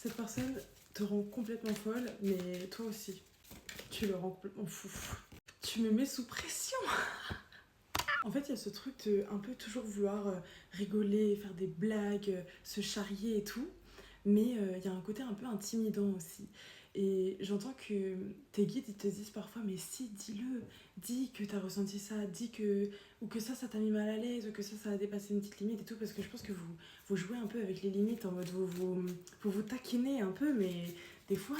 cette personne te rend complètement folle, mais toi aussi, tu le rends complètement fou. Tu me mets sous pression. En fait, il y a ce truc de un peu toujours vouloir rigoler, faire des blagues, se charrier et tout. Mais il y a un côté un peu intimidant aussi. Et j'entends que tes guides, ils te disent parfois, mais si, dis-le, dis que t'as ressenti ça, dis que... Ou que ça t'a mis mal à l'aise, ou que ça a dépassé une petite limite et tout, parce que je pense que vous jouez un peu avec les limites, en mode vous taquinez un peu, mais des fois,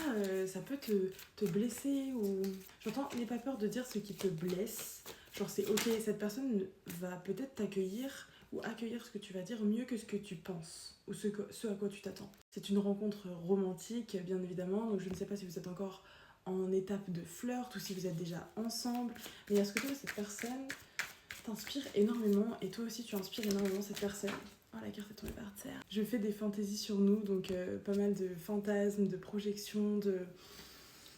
ça peut te blesser, ou... J'entends, n'aie pas peur de dire ce qui te blesse. Genre c'est ok, cette personne va peut-être t'accueillir ou accueillir ce que tu vas dire mieux que ce que tu penses ou ce à quoi tu t'attends. C'est une rencontre romantique, bien évidemment, donc je ne sais pas si vous êtes encore en étape de flirt ou si vous êtes déjà ensemble, mais il y a ce côté où cette personne t'inspire énormément et toi aussi tu inspires énormément cette personne. Oh, la carte est tombée par terre. Je fais des fantaisies sur nous, donc pas mal de fantasmes, de projections, de...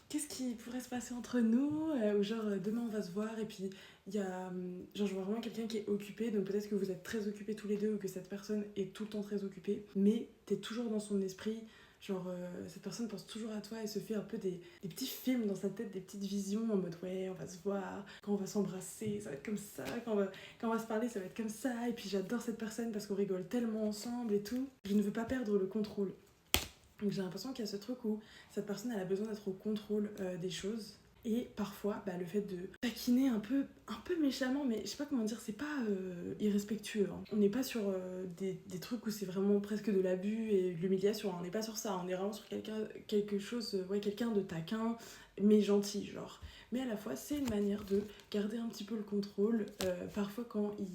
Qu'est-ce qui pourrait se passer entre nous ou genre demain on va se voir et puis il y a genre je vois vraiment quelqu'un qui est occupé, donc peut-être que vous êtes très occupés tous les deux ou que cette personne est tout le temps très occupée, mais t'es toujours dans son esprit, genre cette personne pense toujours à toi et se fait un peu des petits films dans sa tête, des petites visions en mode ouais on va se voir, quand on va s'embrasser ça va être comme ça, quand on va se parler ça va être comme ça, et puis j'adore cette personne parce qu'on rigole tellement ensemble et tout. Je ne veux pas perdre le contrôle. Donc j'ai l'impression qu'il y a ce truc où cette personne elle a besoin d'être au contrôle des choses. Et parfois, le fait de taquiner un peu méchamment, mais je sais pas comment dire, c'est pas irrespectueux. Hein. On n'est pas sur des trucs où c'est vraiment presque de l'abus et de l'humiliation. Hein. On n'est pas sur ça. On est vraiment sur quelque chose, quelqu'un de taquin, mais gentil, genre. Mais à la fois, c'est une manière de garder un petit peu le contrôle. Parfois, quand il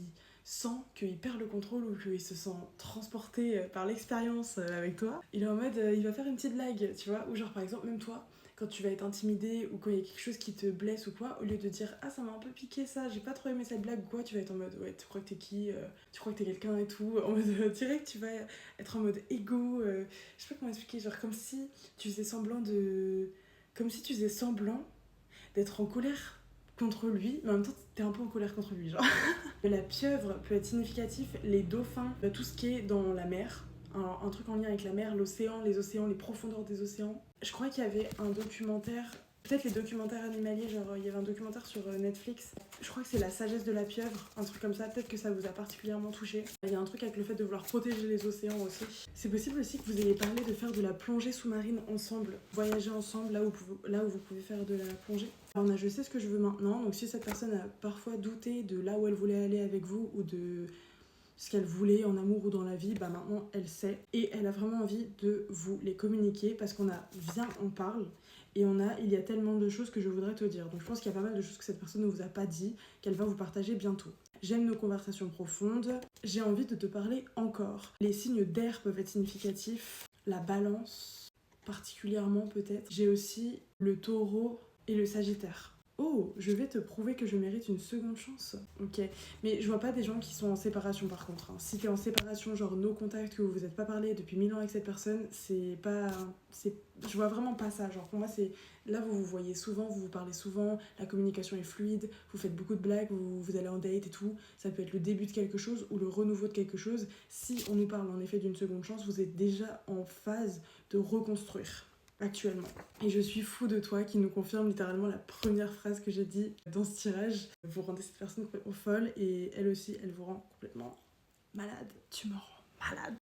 sent qu'il perd le contrôle ou qu'il se sent transporté par l'expérience avec toi, il est en mode, il va faire une petite blague, tu vois, ou genre par exemple, même toi, quand tu vas être intimidé ou quand il y a quelque chose qui te blesse ou quoi, au lieu de dire ah ça m'a un peu piqué ça, j'ai pas trop aimé cette blague ou quoi, tu vas être en mode ouais tu crois que t'es qui, tu crois que t'es quelqu'un et tout, en mode direct tu vas être en mode égo, je sais pas comment expliquer, genre comme si tu faisais semblant de... Comme si tu faisais semblant d'être en colère contre lui, mais en même temps t'es un peu en colère contre lui, genre. La pieuvre peut être significatif, les dauphins, tout ce qui est dans la mer, un truc en lien avec la mer, l'océan, les océans, les profondeurs des océans. Je crois qu'il y avait un documentaire, peut-être les documentaires animaliers, genre il y avait un documentaire sur Netflix, je crois que c'est La sagesse de la pieuvre, un truc comme ça, peut-être que ça vous a particulièrement touché. Il y a un truc avec le fait de vouloir protéger les océans aussi. C'est possible aussi que vous ayez parlé de faire de la plongée sous-marine ensemble, voyager ensemble là où vous pouvez faire de la plongée. Alors, je sais ce que je veux maintenant, donc si cette personne a parfois douté de là où elle voulait aller avec vous ou de ce qu'elle voulait en amour ou dans la vie, maintenant elle sait et elle a vraiment envie de vous les communiquer parce qu'on a viens on parle et il y a tellement de choses que je voudrais te dire. Donc je pense qu'il y a pas mal de choses que cette personne ne vous a pas dit, qu'elle va vous partager bientôt. J'aime nos conversations profondes, j'ai envie de te parler encore. Les signes d'air peuvent être significatifs, la balance particulièrement peut-être. J'ai aussi le taureau et le sagittaire. Oh, je vais te prouver que je mérite une seconde chance. Ok, mais je vois pas des gens qui sont en séparation par contre. Hein. Si t'es en séparation, genre no contact, que vous vous êtes pas parlé depuis 1000 ans avec cette personne, c'est pas... Je vois vraiment pas ça. Genre pour moi, c'est... Là, vous vous voyez souvent, vous vous parlez souvent, la communication est fluide, vous faites beaucoup de blagues, vous allez en date et tout. Ça peut être le début de quelque chose ou le renouveau de quelque chose. Si on nous parle en effet d'une seconde chance, vous êtes déjà en phase de reconstruire. Actuellement. Et je suis fou de toi qui nous confirme littéralement la première phrase que j'ai dit dans ce tirage. Vous rendez cette personne complètement folle et elle aussi, elle vous rend complètement malade. Tu me rends malade.